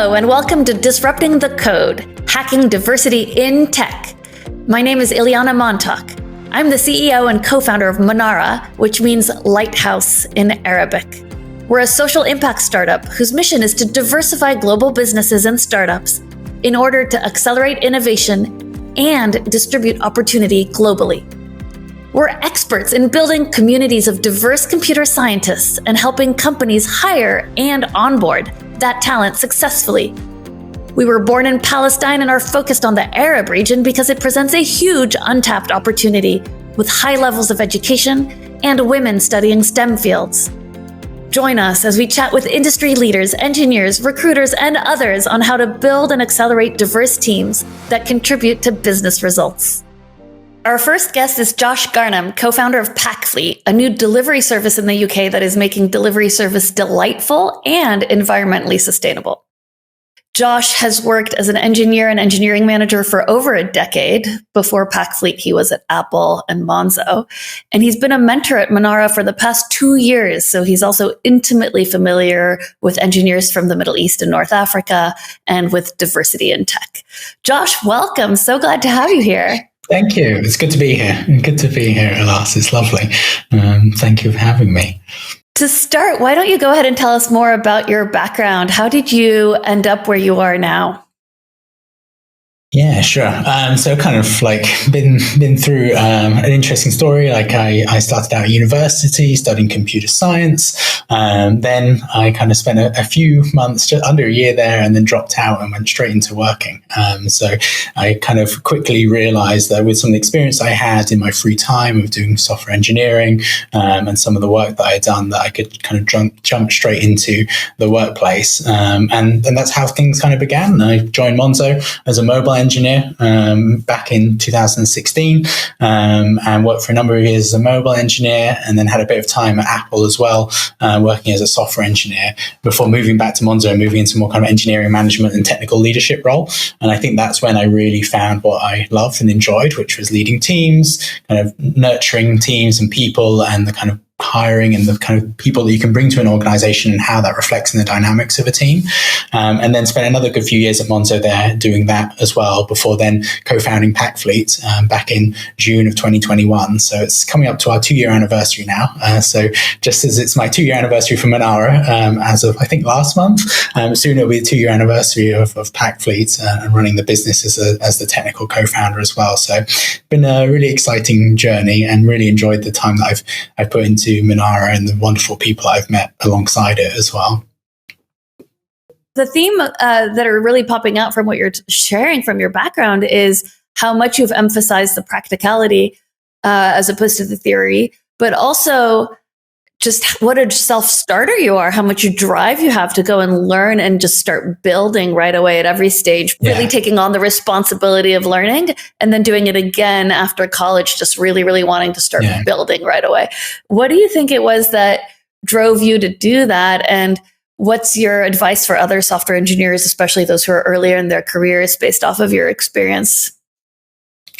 Hello, and welcome to Disrupting the Code, Hacking Diversity in Tech. My name is Iliana Montauk. I'm the CEO and co-founder of Manara, which means lighthouse in Arabic. We're a social impact startup whose mission is to diversify global businesses and startups in order to accelerate innovation and distribute opportunity globally. We're experts in building communities of diverse computer scientists and helping companies hire and onboard that talent successfully. We were born in Palestine and are focused on the Arab region because it presents a huge untapped opportunity with high levels of education and women studying STEM fields. Join us as we chat with industry leaders, engineers, recruiters, and others on how to build and accelerate diverse teams that contribute to business results. Our first guest is Josh Garnham, co-founder of Packfleet, a new delivery service in the UK that is making delivery service delightful and environmentally sustainable. Josh has worked as an engineer and engineering manager for over a decade. Before Packfleet, he was at Apple and Monzo. And he's been a mentor at Manara for the past 2 years. So he's also intimately familiar with engineers from the Middle East and North Africa and with diversity in tech. Josh, welcome. So glad to have you here. Thank you. It's good to be here. Good to be here, Alas. It's lovely. Thank you for having me. To start, why don't you go ahead and tell us more about your background? How did you end up where you are now? Yeah, sure. So kind of like been through an interesting story. Like I started out at university studying computer science. Then I kind of spent a few months, just under a year there, and then dropped out and went straight into working. So I kind of quickly realized that with some of the experience I had in my free time of doing software engineering and some of the work that I had done, that I could kind of jump straight into the workplace. And that's how things kind of began. I joined Monzo as a mobile engineer back in 2016 and worked for a number of years as a mobile engineer, and then had a bit of time at Apple as well, working as a software engineer before moving back to Monzo and moving into more kind of engineering management and technical leadership role. And I think that's when I really found what I loved and enjoyed, which was leading teams, kind of nurturing teams and people, and the kind of hiring and the kind of people that you can bring to an organization and how that reflects in the dynamics of a team. And then spent another good few years at Monzo there doing that as well, before then co-founding Packfleet back in June of 2021. So it's coming up to our 2-year anniversary now. So just as it's my 2-year anniversary for Manara as of, I think, last month, soon it'll be the 2-year anniversary of Packfleet and running the business as the technical co-founder as well. So been a really exciting journey and really enjoyed the time that I've put into Manara and the wonderful people I've met alongside it as well. The theme that are really popping out from what you're sharing from your background is how much you've emphasized the practicality as opposed to the theory, but also just what a self-starter you are, how much drive you have to go and learn and just start building right away at every stage, really taking on the responsibility of learning and then doing it again after college, just really, really wanting to start building right away. What do you think it was that drove you to do that? And what's your advice for other software engineers, especially those who are earlier in their careers, based off of your experience?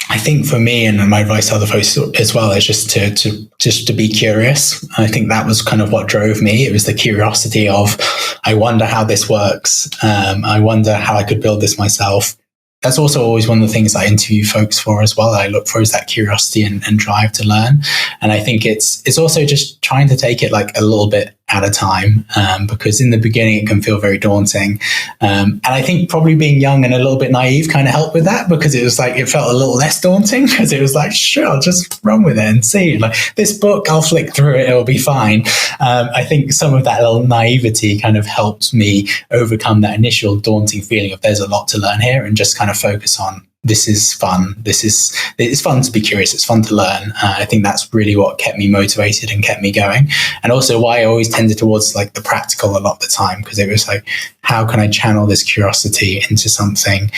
I think for me, and my advice to other folks as well, is just to be curious. I think that was kind of what drove me. It was the curiosity of, I wonder how this works. I wonder how I could build this myself. That's also always one of the things I interview folks for as well. I look for is that curiosity and drive to learn. And I think it's also just trying to take it like a little bit at a time, because in the beginning it can feel very daunting. And I think probably being young and a little bit naive kind of helped with that, because it was like, it felt a little less daunting, because it was like, sure, I'll just run with it and see. Like, this book, I'll flick through it, it'll be fine. I think some of that little naivety kind of helped me overcome that initial daunting feeling of there's a lot to learn here, and just kind of focus on, this is fun. It's fun to be curious. It's fun to learn. I think that's really what kept me motivated and kept me going. And also why I always tended towards like the practical a lot of the time, because it was like, how can I channel this curiosity into something,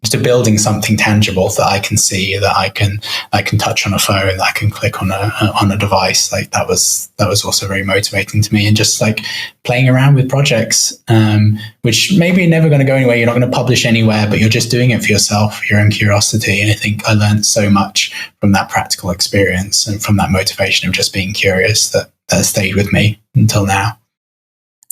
to building something tangible that I can see, that I can touch on a phone, that I can click on a device. Like that was also very motivating to me. And just like playing around with projects, which maybe are never going to go anywhere. You're not going to publish anywhere, but you're just doing it for yourself, your own curiosity. And I think I learned so much from that practical experience and from that motivation of just being curious that stayed with me until now.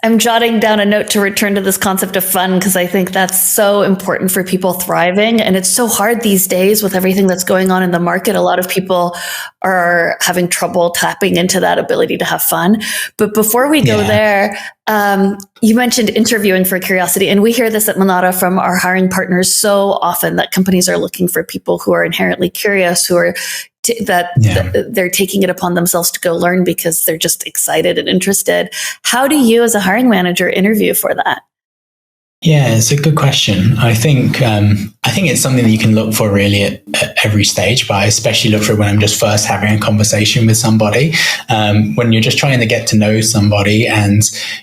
I'm jotting down a note to return to this concept of fun because I think that's so important for people thriving. And it's so hard these days with everything that's going on in the market. A lot of people are having trouble tapping into that ability to have fun. But before we go there, you mentioned interviewing for curiosity. And we hear this at Manara from our hiring partners so often, that companies are looking for people who are inherently curious, who are they're taking it upon themselves to go learn because they're just excited and interested. How do you as a hiring manager interview for that? Yeah, it's a good question. I think it's something that you can look for really at every stage, but I especially look for it when I'm just first having a conversation with somebody. When you're just trying to get to know somebody, and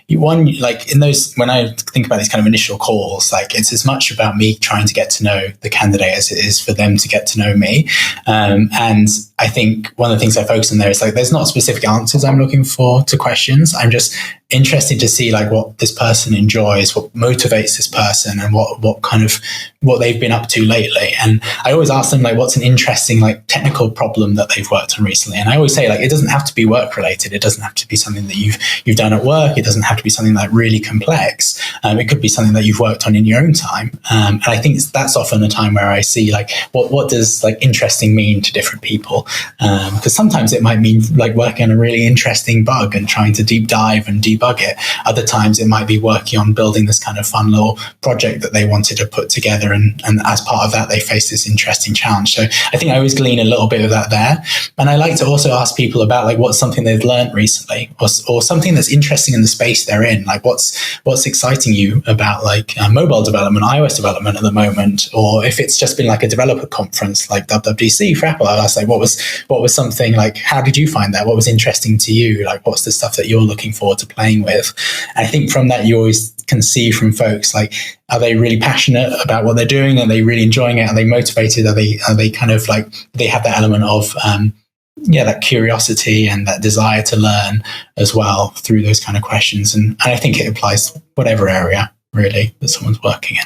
when I think about these kind of initial calls, like it's as much about me trying to get to know the candidate as it is for them to get to know me. And I think one of the things I focus on there is like there's not specific answers I'm looking for to questions. I'm just interested to see like what this person enjoys, what motivates this person, and what they've been up to lately. And I always ask them like what's an interesting like technical problem that they've worked on recently. And I always say like it doesn't have to be work related. It doesn't have to be something that you've done at work. It doesn't have to be something like really complex. It could be something that you've worked on in your own time. And I think that's often a time where I see like what does like interesting mean to different people, because sometimes it might mean like working on a really interesting bug and trying to deep dive and debug it. Other times it might be working on building this kind of fun little project that they wanted to put together, and as part of that they face this interesting challenge. So I think I always glean a little bit of that there. And I like to also ask people about like what's something they've learned recently, or something that's interesting in the space they're in. Like what's exciting you about like mobile development, iOS development at the moment, or if it's just been like a developer conference like WWDC for Apple, I'll ask like what was something like, how did you find that? What was interesting to you? Like what's the stuff that you're looking forward to playing with? And I think from that you always can see from folks like, are they really passionate about what they're doing? Are they really enjoying it? Are they motivated? Are they kind of like, they have that element of that curiosity and that desire to learn as well through those kind of questions. And I think it applies to whatever area really that someone's working in.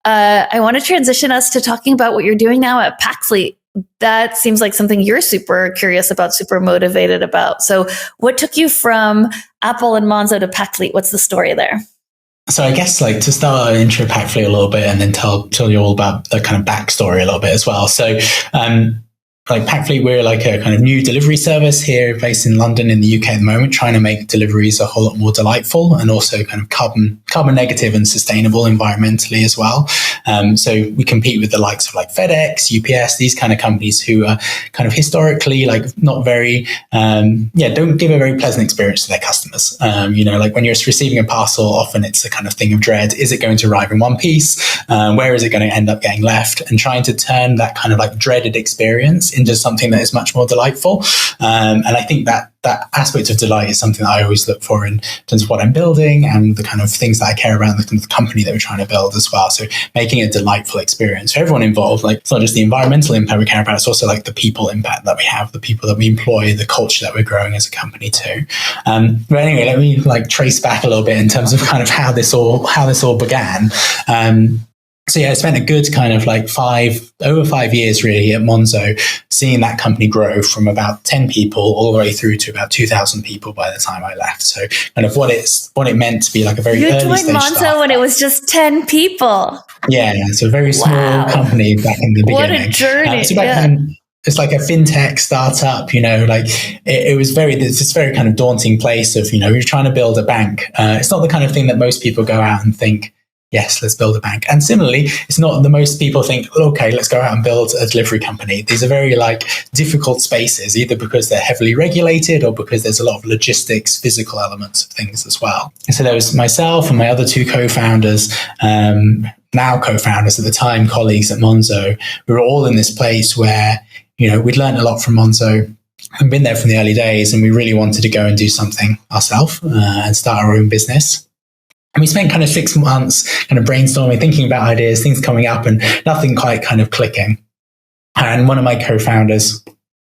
I want to transition us to talking about what you're doing now at Packfleet. That seems like something you're super curious about, super motivated about. So what took you from Apple and Monzo to Packfleet? What's the story there? So I guess like to start, intro Packfleet a little bit and then tell you all about the kind of backstory a little bit as well. So like Packfleet, we're like a kind of new delivery service here based in London in the UK at the moment, trying to make deliveries a whole lot more delightful and also kind of carbon negative and sustainable environmentally as well. So we compete with the likes of like FedEx, UPS, these kind of companies who are kind of historically like not very, don't give a very pleasant experience to their customers. Like when you're receiving a parcel, often it's a kind of thing of dread. Is it going to arrive in one piece? Where is it going to end up getting left? And trying to turn that kind of like dreaded experience into something that is much more delightful. And I think that aspect of delight is something that I always look for in terms of what I'm building and the kind of things that I care about, the company that we're trying to build as well. So making a delightful experience for everyone involved. Like it's not just the environmental impact we care about, it's also like the people impact that we have, the people that we employ, the culture that we're growing as a company too. But anyway, let me like trace back a little bit in terms of kind of how this all began. So yeah, I spent a good kind of like over 5 years really at Monzo, seeing that company grow from about 10 people all the way through to about 2,000 people by the time I left. So kind of what it meant to be like a very early stage You joined Monzo startup. when it was just 10 people. Yeah, so a very small company back in the beginning. What a journey. So back then, it's like a fintech startup, like it was this very kind of daunting place of, you're trying to build a bank. It's not the kind of thing that most people go out and think, yes, let's build a bank. And similarly, it's not the most people think, okay, let's go out and build a delivery company. These are very like difficult spaces, either because they're heavily regulated or because there's a lot of logistics, physical elements of things as well. And so there was myself and my other two co-founders, now co-founders at the time, colleagues at Monzo. We were all in this place where, we'd learned a lot from Monzo and been there from the early days. And we really wanted to go and do something ourselves and start our own business. And we spent kind of 6 months kind of brainstorming, thinking about ideas, things coming up and nothing quite kind of clicking. And one of my co-founders,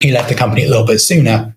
he left the company a little bit sooner.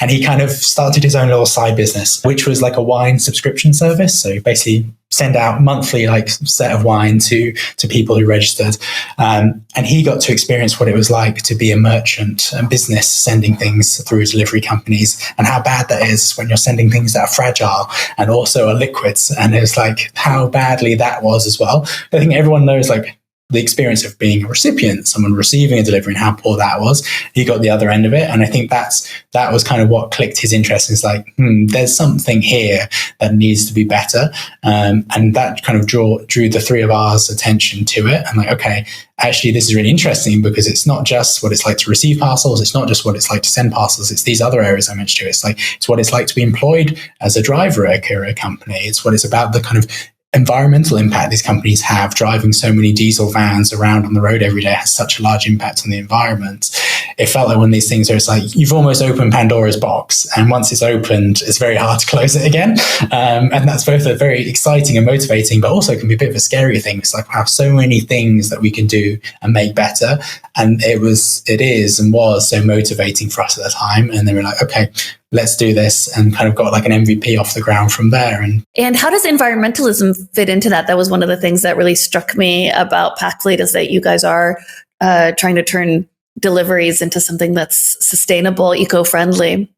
And he kind of started his own little side business, which was like a wine subscription service. So basically send out monthly like set of wine to people who registered. And he got to experience what it was like to be a merchant and business sending things through delivery companies, and how bad that is when you're sending things that are fragile and also are liquids. And it's like how badly that was as well. I think everyone knows like the experience of being a recipient, someone receiving a delivery, and how poor that was. He got the other end of it. And I think that was kind of what clicked his interest. It's like, there's something here that needs to be better. And that kind of drew the three of ours attention to it. I'm like, okay, actually, this is really interesting, because it's not just what it's like to receive parcels. It's not just what it's like to send parcels. It's these other areas I mentioned. It's what it's like to be employed as a driver at a courier company. It's what it's about, the kind of environmental impact these companies have. Driving so many diesel vans around on the road every day has such a large impact on the environment. It felt like one of these things where it's like you've almost opened Pandora's box, and once it's opened, it's very hard to close it again. And that's both a very exciting and motivating, but also can be a bit of a scary thing. It's like we have so many things that we can do and make better. And it was so motivating for us at the time. And then we're like, okay, let's do this, and kind of got like an MVP off the ground from there. And how does environmentalism fit into that? That was one of the things that really struck me about Packfleet, is that you guys are trying to turn deliveries into something that's sustainable, eco-friendly.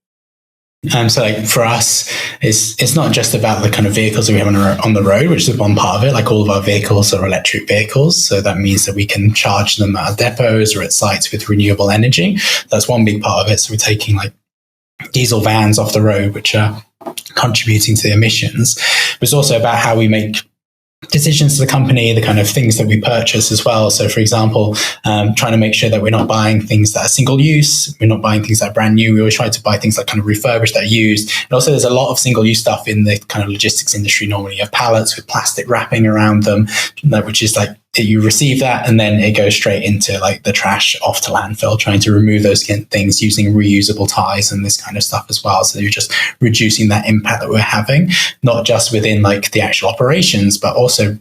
So like for us, it's not just about the kind of vehicles that we have on the road, which is one part of it. Like all of our vehicles are electric vehicles. So that means that we can charge them at our depots or at sites with renewable energy. That's one big part of it. So we're taking like diesel vans off the road, which are contributing to the emissions. But it's also about how we make decisions to the company, the kind of things that we purchase as well. So for example, trying to make sure that we're not buying things that are single use. We're not buying things that are brand new. We always try to buy things that kind of refurbished, that are used. And also there's a lot of single use stuff in the kind of logistics industry. Normally you have pallets with plastic wrapping around them, which is like, you receive that and then it goes straight into like the trash, off to landfill, trying to remove those things using reusable ties and this kind of stuff as well. So you're just reducing that impact that we're having, not just within like the actual operations, but also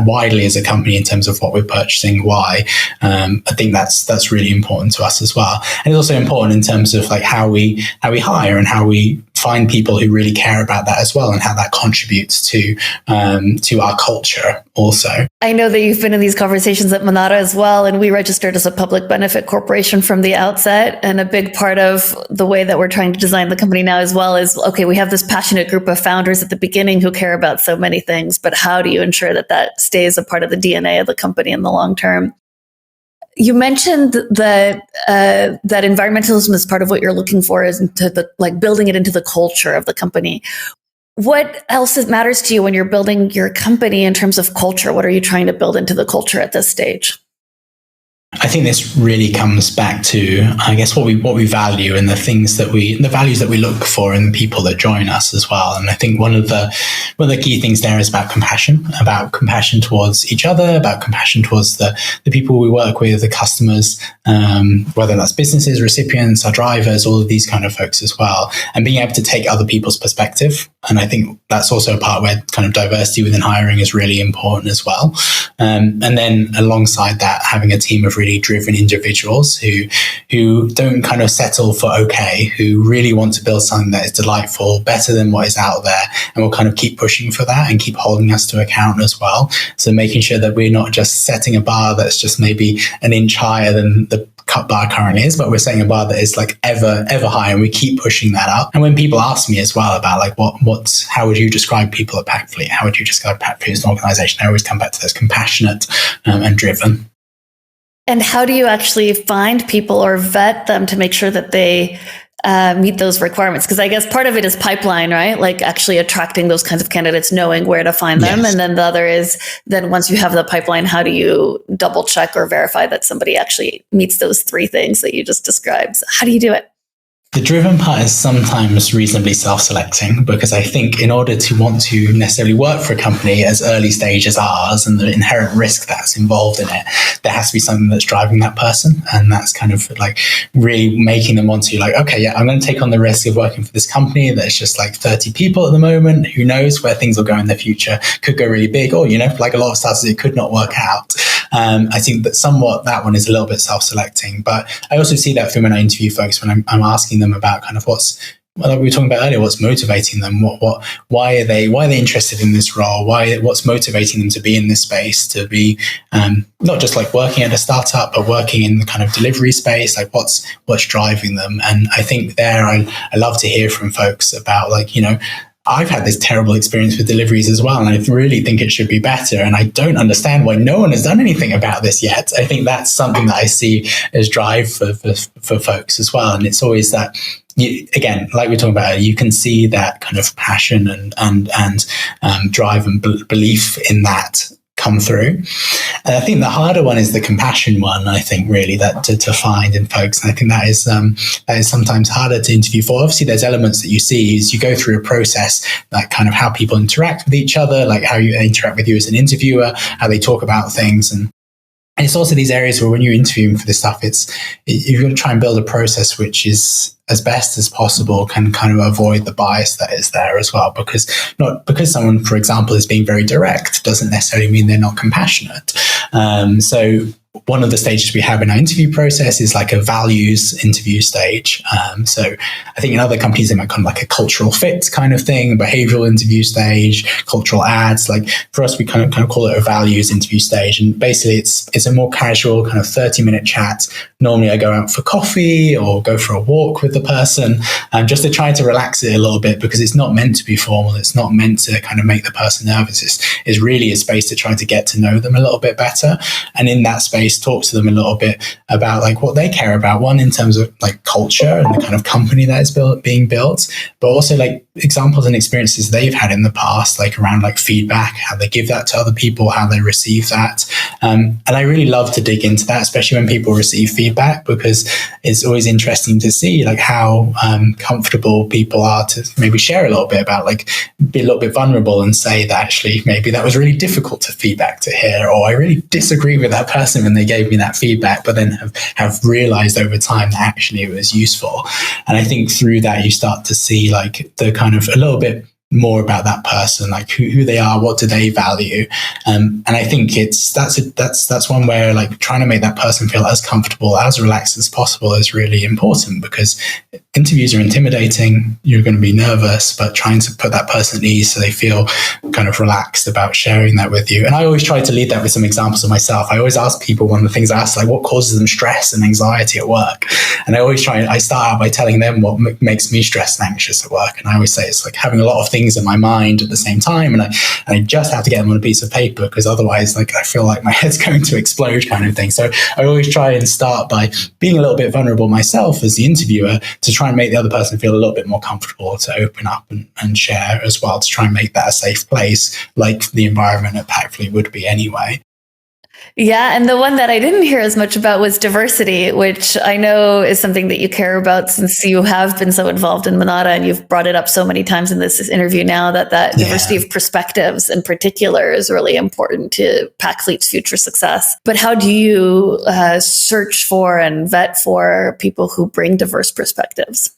widely as a company in terms of what we're purchasing, why. I think that's really important to us as well. And it's also important in terms of like how we hire and how we find people who really care about that as well, and how that contributes to our culture also. I know that you've been in these conversations at Manara as well, and we registered as a public benefit corporation from the outset. And a big part of the way that we're trying to design the company now as well is, okay, we have this passionate group of founders at the beginning who care about so many things, but how do you ensure that that stays a part of the DNA of the company in the long term? You mentioned that that environmentalism is part of what you're looking for, is into building it into the culture of the company. What else matters to you when you're building your company in terms of culture? What are you trying to build into the culture at this stage? I think this really comes back to, I guess, what we value, and the values that we look for in the people that join us as well. And I think one of the key things there is about compassion towards each other, about compassion towards the people we work with, the customers, whether that's businesses, recipients, our drivers, all of these kind of folks as well, and being able to take other people's perspective. And I think that's also a part where kind of diversity within hiring is really important as well. And then alongside that, having a team of really driven individuals who don't kind of settle for okay, who really want to build something that is delightful, better than what is out there, and will kind of keep pushing for that and keep holding us to account as well. So making sure that we're not just setting a bar that's just maybe an inch higher than the cut bar currently is, but we're setting a bar that is like ever higher, and we keep pushing that up. And when people ask me as well about like how would you describe people at Packfleet? How would you describe Packfleet as an organization? I always come back to this: compassionate and driven. And how do you actually find people or vet them to make sure that they meet those requirements? Because I guess part of it is pipeline, right? Like actually attracting those kinds of candidates, knowing where to find them. Yes. And then the other is, then once you have the pipeline, how do you double check or verify that somebody actually meets those three things that you just described? So how do you do it? The driven part is sometimes reasonably self-selecting, because I think in order to want to necessarily work for a company as early stage as ours and the inherent risk that's involved in it, there has to be something that's driving that person. And that's kind of like really making them want to like, okay, yeah, I'm going to take on the risk of working for this company that's just like 30 people at the moment. Who knows where things will go in the future? Could go really big, or, like a lot of startups, it could not work out. I think that somewhat that one is a little bit self-selecting, but I also see that when I interview folks, when I'm asking them about kind of like we were talking about earlier, what's motivating them? Why are they interested in this role? What's motivating them to be in this space? To be not just like working at a startup, but working in the kind of delivery space. Like what's driving them? And I think there, I love to hear from folks about like, I've had this terrible experience with deliveries as well, and I really think it should be better. And I don't understand why no one has done anything about this yet. I think that's something that I see as drive for folks as well. And it's always that. Again, like we were talking about, you can see that kind of passion and drive and belief in that come through. And I think the harder one is the compassion one. I think really that to find in folks, and I think that is sometimes harder to interview for. Obviously, there's elements that you see as you go through a process, like kind of how people interact with each other, like how you interact with you as an interviewer, how they talk about things, and it's also these areas where when you're interviewing for this stuff, you've got to try and build a process which is as best as possible can kind of avoid the bias that is there as well. Because someone, for example, is being very direct doesn't necessarily mean they're not compassionate. So one of the stages we have in our interview process is like a values interview stage. So I think in other companies, they might kind of like a cultural fit kind of thing, a behavioral interview stage, cultural ads. Like for us, we kind of call it a values interview stage. And basically it's a more casual kind of 30-minute chat. Normally I go out for coffee or go for a walk with the person, just to try to relax it a little bit, because it's not meant to be formal. It's not meant to kind of make the person nervous. It's really a space to try to get to know them a little bit better. And in that space, talk to them a little bit about like what they care about. One, in terms of like culture and the kind of company that is being built, but also like examples and experiences they've had in the past, like around like feedback, how they give that to other people, how they receive that. And I really love to dig into that, especially when people receive feedback, because it's always interesting to see like how comfortable people are to maybe share a little bit about, like be a little bit vulnerable and say that actually maybe that was really difficult to feedback to hear, or I really disagree with that person when they gave me that feedback, but then have realized over time that actually it was useful. And I think through that you start to see like the kind of a little bit more about that person, like who they are, what do they value, and I think that's one where like trying to make that person feel as comfortable, as relaxed as possible is really important, because interviews are intimidating. You're going to be nervous, but trying to put that person at ease so they feel kind of relaxed about sharing that with you. And I always try to lead that with some examples of myself. I always ask people, one of the things I ask, like what causes them stress and anxiety at work, and I start out by telling them what makes me stressed and anxious at work. And I always say it's like having a lot of things in my mind at the same time, and I just have to get them on a piece of paper, because otherwise like I feel like my head's going to explode kind of thing. So I always try and start by being a little bit vulnerable myself as the interviewer, to try and make the other person feel a little bit more comfortable to open up and share as well, to try and make that a safe place, like the environment at Packfleet would be anyway. Yeah, and the one that I didn't hear as much about was diversity, which I know is something that you care about, since you have been so involved in Manara, and you've brought it up so many times in this interview now, that diversity of perspectives in particular is really important to Packfleet's future success. But how do you search for and vet for people who bring diverse perspectives?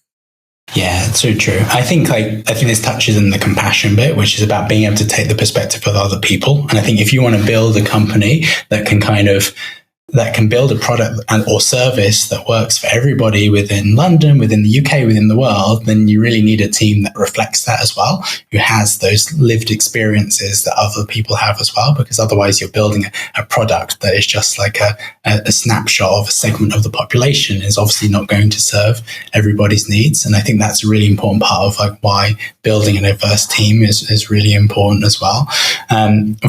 Yeah, it's so true. I think this touches on the compassion bit, which is about being able to take the perspective of other people. And I think if you want to build a company that can build a product or service that works for everybody within London, within the UK, within the world, then you really need a team that reflects that as well, who has those lived experiences that other people have as well, because otherwise you're building a product that is just like a snapshot of a segment of the population, is obviously not going to serve everybody's needs. And I think that's a really important part of like why building a diverse team is really important as well.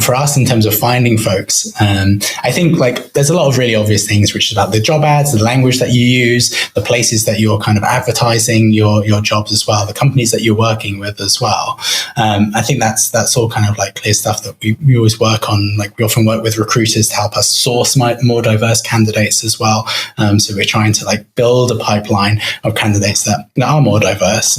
For us, in terms of finding folks, I think like there's a lot of really obvious things, which is about the job ads, the language that you use, the places that you're kind of advertising your jobs as well, the companies that you're working with as well. I think that's all kind of like clear stuff that we always work on. Like we often work with recruiters to help us source more diverse candidates as well. So we're trying to like build a pipeline of candidates that are more diverse,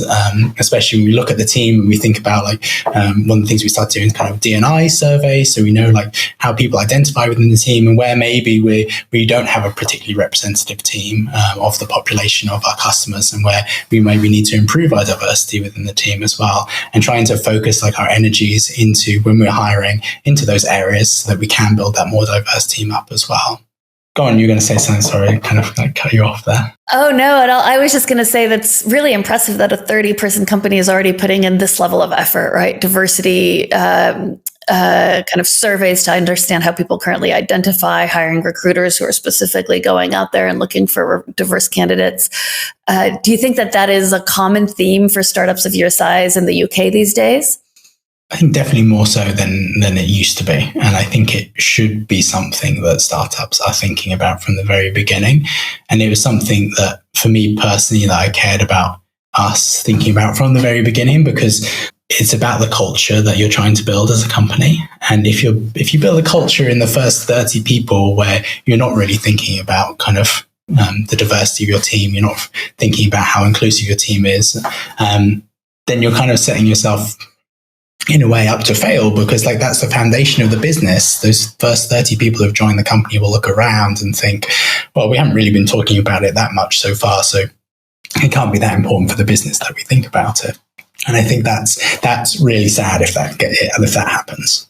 especially when we look at the team and we think about like one of the things we start doing is kind of D&I surveys. So we know like how people identify within the team and where maybe we're we don't have a particularly representative team of the population of our customers, and where we maybe need to improve our diversity within the team as well, and trying to focus like our energies into when we're hiring into those areas so that we can build that more diverse team up as well. Go on, you're going to say something. Sorry, I kind of like cut you off there. Oh, no, at all. I was just going to say that's really impressive that a 30-person company is already putting in this level of effort, right? Diversity kind of surveys to understand how people currently identify, hiring recruiters who are specifically going out there and looking for diverse candidates. Do you think that that is a common theme for startups of your size in the UK these days? I think definitely more so than it used to be. And I think it should be something that startups are thinking about from the very beginning. And it was something that, for me personally, that I cared about us thinking about from the very beginning, because it's about the culture that you're trying to build as a company. And if you build a culture in the first 30 people where you're not really thinking about kind of the diversity of your team, you're not thinking about how inclusive your team is, then you're kind of setting yourself in a way up to fail, because like that's the foundation of the business. Those first 30 people who've joined the company will look around and think, well, we haven't really been talking about it that much so far, so it can't be that important for the business that we think about it. And I think that's really sad if that happens.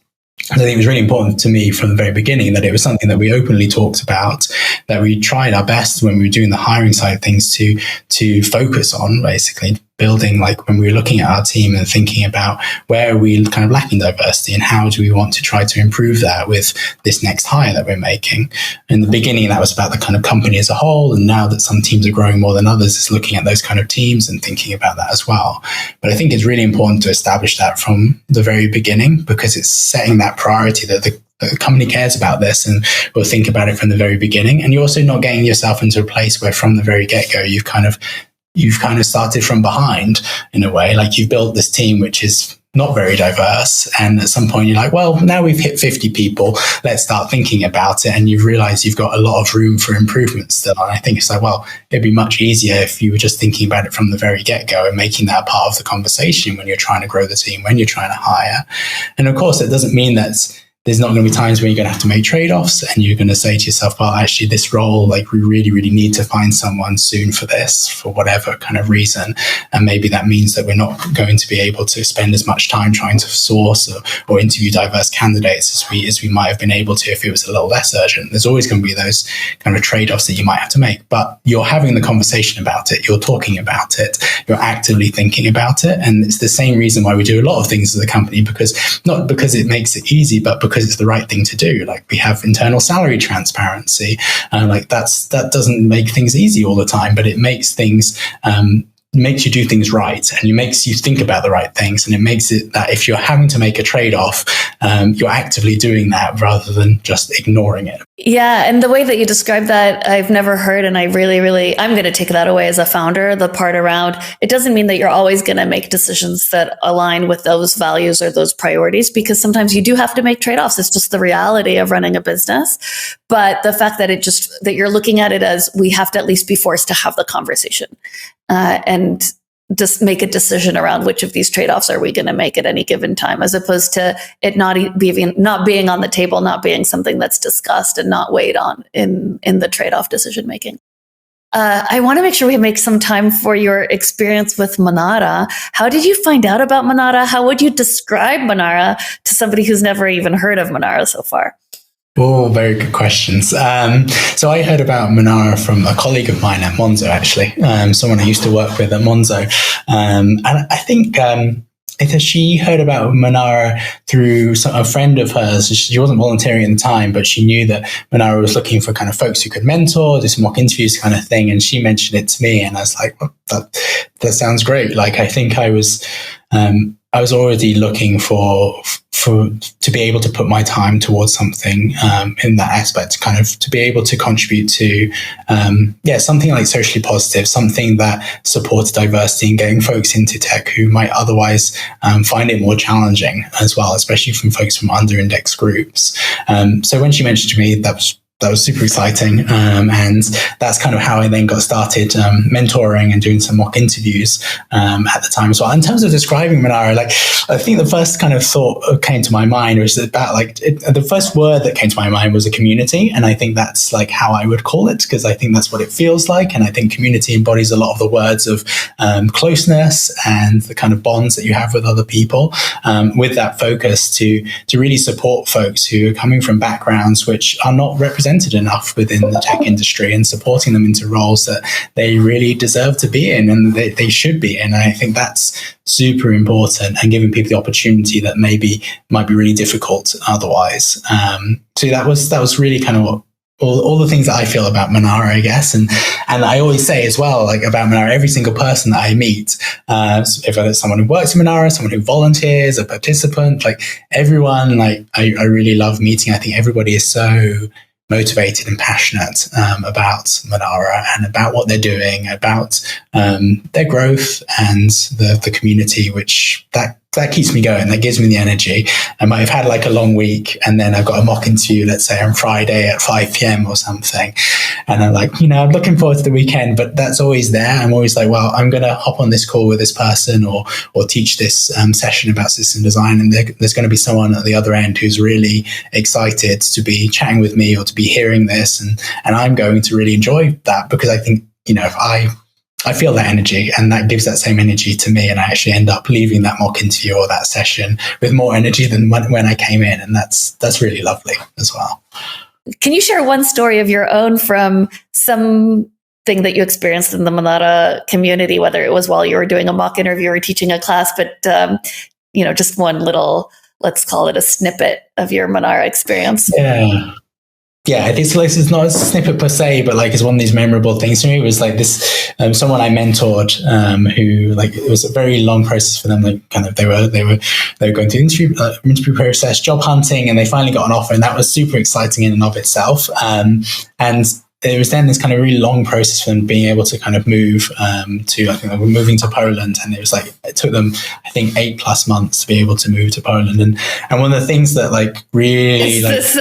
And I think it was really important to me from the very beginning that it was something that we openly talked about, that we tried our best when we were doing the hiring side of things to focus on, basically building, like when we were looking at our team and thinking about where are we kind of lacking diversity and how do we want to try to improve that with this next hire that we're making. In the beginning, that was about the kind of company as a whole. And now that some teams are growing more than others, it's looking at those kind of teams and thinking about that as well. But I think it's really important to establish that from the very beginning, because it's setting that priority that the company cares about this and will think about it from the very beginning. And you're also not getting yourself into a place where from the very get-go, you've kind of started from behind in a way. Like you've built this team which is not very diverse, and at some point you're like, well, now we've hit 50 people, let's start thinking about it, and you've realized you've got a lot of room for improvement still. And I think it's like, well, it'd be much easier if you were just thinking about it from the very get-go and making that part of the conversation when you're trying to grow the team, when you're trying to hire. And of course, it doesn't mean that there's not going to be times where you're going to have to make trade-offs and you're going to say to yourself, well, actually this role, like we really, really need to find someone soon for this, for whatever kind of reason. And maybe that means that we're not going to be able to spend as much time trying to source or interview diverse candidates as we might have been able to if it was a little less urgent. There's always going to be those kind of trade-offs that you might have to make, but you're having the conversation about it, you're talking about it, you're actively thinking about it. And it's the same reason why we do a lot of things as a company, because not because it makes it easy, but because it's the right thing to do. Like we have internal salary transparency, like that doesn't make things easy all the time, but it makes things makes you do things right, and it makes you think about the right things, and it makes it that if you're having to make a trade-off, you're actively doing that rather than just ignoring it. Yeah, and the way that you describe that, I've never heard, and I really, I'm going to take that away as a founder, the part around, it doesn't mean that you're always going to make decisions that align with those values or those priorities, because sometimes you do have to make trade-offs. It's just the reality of running a business. But the fact that that you're looking at it as we have to at least be forced to have the conversation and just make a decision around which of these trade-offs are we going to make at any given time, as opposed to it not being on the table, not being something that's discussed and not weighed on in the trade-off decision making. I want to make sure we make some time for your experience with Manara. How did you find out about Manara? How would you describe Manara to somebody who's never even heard of Manara so far? Oh, very good questions. So I heard about Manara from a colleague of mine at Monzo, actually, someone I used to work with at Monzo. And I think she heard about Manara through a friend of hers. She wasn't volunteering at the time, but she knew that Manara was looking for kind of folks who could mentor, do some mock interviews kind of thing. And she mentioned it to me, and I was like, well, that sounds great. Like, I think I was already looking to be able to put my time towards something in that aspect, kind of to be able to contribute to something like socially positive, something that supports diversity and getting folks into tech who might otherwise find it more challenging as well, especially from folks from under-indexed groups. So when she mentioned to me, that was super exciting. And that's kind of how I then got started mentoring and doing some mock interviews at the time as well. In terms of describing Manara, like, I think the first kind of thought came to my mind was about the first word that came to my mind was a community. And I think that's like how I would call it, because I think that's what it feels like. And I think community embodies a lot of the words of closeness and the kind of bonds that you have with other people, with that focus to really support folks who are coming from backgrounds which are not represented enough within the tech industry, and supporting them into roles that they really deserve to be in and they should be in. And I think that's super important, and giving people the opportunity that maybe might be really difficult otherwise. So that was really kind of what all the things that I feel about Manara, I guess. And I always say as well, like, about Manara, every single person that I meet, if it's someone who works in Manara, someone who volunteers, a participant, like, everyone, like, I really love meeting. I think everybody is so motivated and passionate about Manara and about what they're doing, about their growth and the community, which that keeps me going. That gives me the energy. I might have had like a long week, and then I've got a mock interview, let's say on Friday at 5 p.m. or something. And I'm like, I'm looking forward to the weekend, but that's always there. I'm always like, well, I'm going to hop on this call with this person or teach this session about system design. And there's going to be someone at the other end who's really excited to be chatting with me or to be hearing this. And I'm going to really enjoy that, because I think, I feel that energy, and that gives that same energy to me. And I actually end up leaving that mock interview or that session with more energy than when I came in. And that's really lovely as well. Can you share one story of your own from something that you experienced in the Manara community, whether it was while you were doing a mock interview or teaching a class, but, just one little, let's call it a snippet of your Manara experience? Yeah, I think it's not a snippet per se, but like, it's one of these memorable things for me. It was like this, someone I mentored, who, like, it was a very long process for them. Like, kind of, they were going through interview process, job hunting, and they finally got an offer, and that was super exciting in and of itself. And it was then this kind of really long process for them being able to kind of move I think they were moving to Poland, and it was like, it took them, I think, 8+ months to be able to move to Poland. And one of the things that like really is this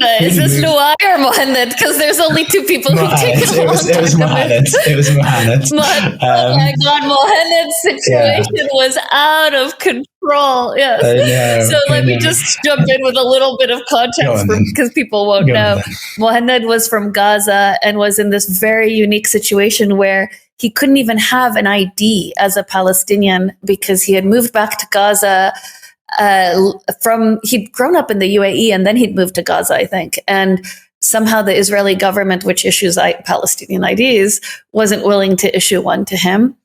Luai or Mohammed? Because there's only two people who take it. It was Mohammed. Oh my God, Mohammed's situation was out of control. Yes. So let me just jump in with a little bit of context because people won't know. Mohammed was from Gaza and was in this very unique situation where he couldn't even have an ID as a Palestinian, because he had moved back to Gaza he'd grown up in the UAE and then he'd moved to Gaza, I think. And somehow the Israeli government, which issues Palestinian IDs, wasn't willing to issue one to him.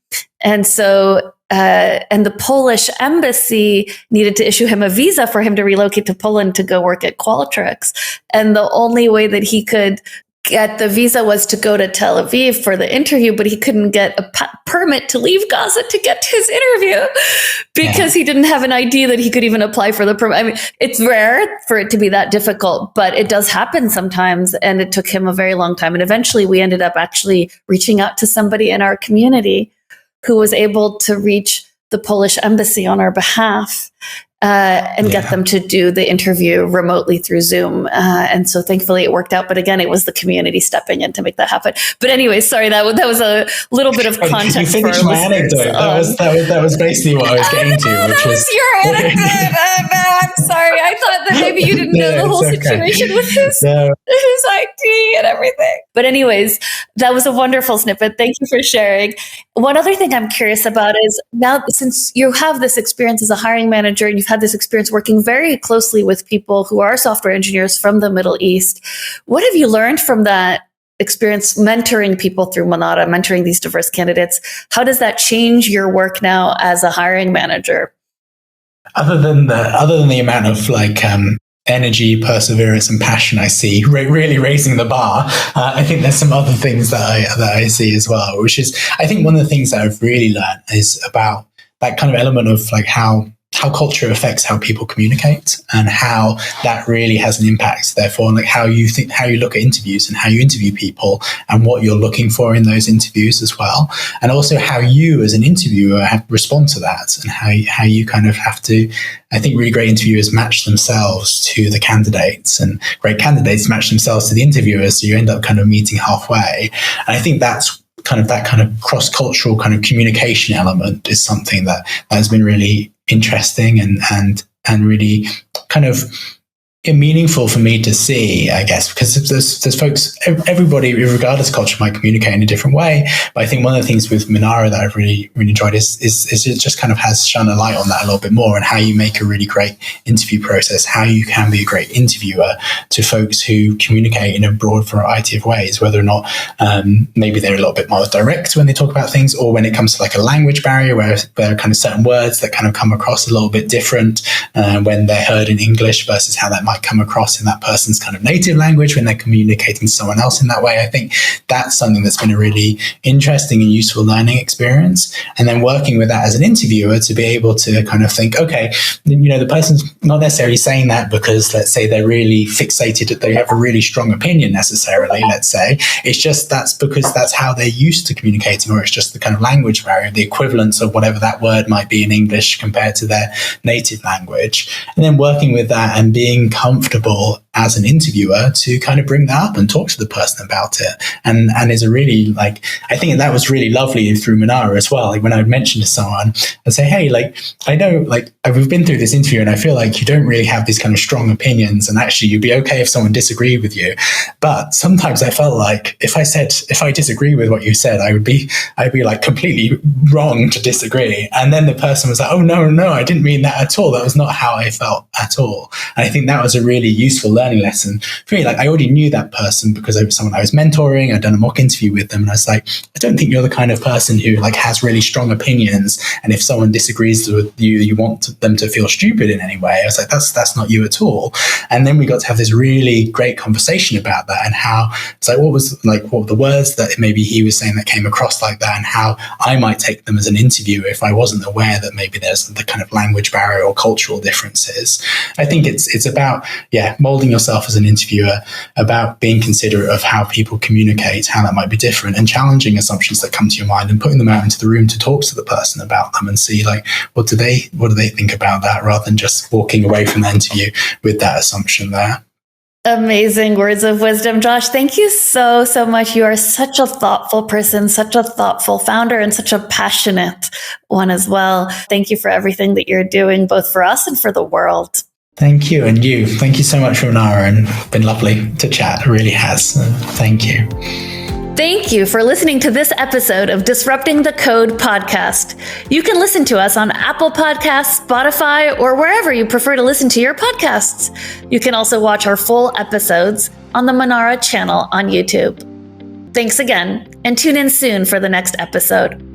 And so, and the Polish embassy needed to issue him a visa for him to relocate to Poland to go work at Qualtrics. And the only way that he could get the visa was to go to Tel Aviv for the interview, but he couldn't get a permit to leave Gaza to get to his interview because he didn't have an ID that he could even apply for the permit. I mean, it's rare for it to be that difficult, but it does happen sometimes. And it took him a very long time. And eventually we ended up actually reaching out to somebody in our community who was able to reach the Polish embassy on our behalf and get them to do the interview remotely through Zoom. And so thankfully it worked out. But again, it was the community stepping in to make that happen. But anyway, sorry, that was a little bit of context. You finished my anecdote. That was basically what I was getting to. Which was your anecdote. I'm sorry. I thought that maybe you didn't know the whole situation with his ID and everything. But anyways, that was a wonderful snippet. Thank you for sharing. One other thing I'm curious about is, now, since you have this experience as a hiring manager and you've had this experience working very closely with people who are software engineers from the Middle East, what have you learned from that experience mentoring people through Manara, mentoring these diverse candidates? How does that change your work now as a hiring manager? Other than the amount of like energy, perseverance, and passion I see really raising the bar, I think there's some other things that I see as well, which is, I think one of the things that I've really learned is about that kind of element of like how how culture affects how people communicate and how that really has an impact, therefore, on like how you look at interviews and how you interview people and what you're looking for in those interviews as well. And also how you as an interviewer respond to that, and how you kind of have to, I think really great interviewers match themselves to the candidates, and great candidates match themselves to the interviewers. So you end up kind of meeting halfway. And I think that's that kind of cross-cultural kind of communication element is something that has been really interesting and really kind of meaningful for me to see, I guess, because there's folks, everybody, regardless of culture, might communicate in a different way. But I think one of the things with Manara that I've really enjoyed is it just kind of has shone a light on that a little bit more, and how you make a really great interview process, how you can be a great interviewer to folks who communicate in a broad variety of ways, whether or not maybe they're a little bit more direct when they talk about things, or when it comes to like a language barrier where there are kind of certain words that kind of come across a little bit different when they're heard in English versus how that might come across in that person's kind of native language when they're communicating to someone else in that way. I think that's something that's been a really interesting and useful learning experience. And then working with that as an interviewer to be able to kind of think, okay, the person's not necessarily saying that because, let's say, they're really fixated, they have a really strong opinion necessarily, let's say. It's just that's because that's how they're used to communicating, or it's just the kind of language barrier, the equivalence of whatever that word might be in English compared to their native language. And then working with that and being comfortable as an interviewer to kind of bring that up and talk to the person about it. And is a really, like, I think that was really lovely through Manara as well. Like when I would mention to someone, I'd say, hey, like, I know, like, we've been through this interview and I feel like you don't really have these kind of strong opinions, and actually you'd be okay if someone disagreed with you. But sometimes I felt like if I disagree with what you said, I'd be like completely wrong to disagree. And then the person was like, oh, no, I didn't mean that at all. That was not how I felt at all. And I think that was a really useful learning lesson for me. Like, I already knew that person because I was someone I was mentoring. I'd done a mock interview with them, and I was like, I don't think you're the kind of person who like has really strong opinions, and if someone disagrees with you, you want them to feel stupid in any way. I was like, that's not you at all. And then we got to have this really great conversation about that, and how it's like, what were the words that maybe he was saying that came across like that, and how I might take them as an interviewer if I wasn't aware that maybe there's the kind of language barrier or cultural differences. I think it's about molding yourself as an interviewer, about being considerate of how people communicate, how that might be different, and challenging assumptions that come to your mind and putting them out into the room to talk to the person about them and see, like, what do they think about that, rather than just walking away from the interview with that assumption there. Amazing words of wisdom, Josh. Thank you so much. You are such a thoughtful person, such a thoughtful founder, and such a passionate one as well. Thank you for everything that you're doing, both for us and for the world. Thank you. And you. Thank you so much, Manara. And it's been lovely to chat. It really has. Thank you. Thank you for listening to this episode of Disrupting the Code podcast. You can listen to us on Apple Podcasts, Spotify, or wherever you prefer to listen to your podcasts. You can also watch our full episodes on the Manara channel on YouTube. Thanks again, and tune in soon for the next episode.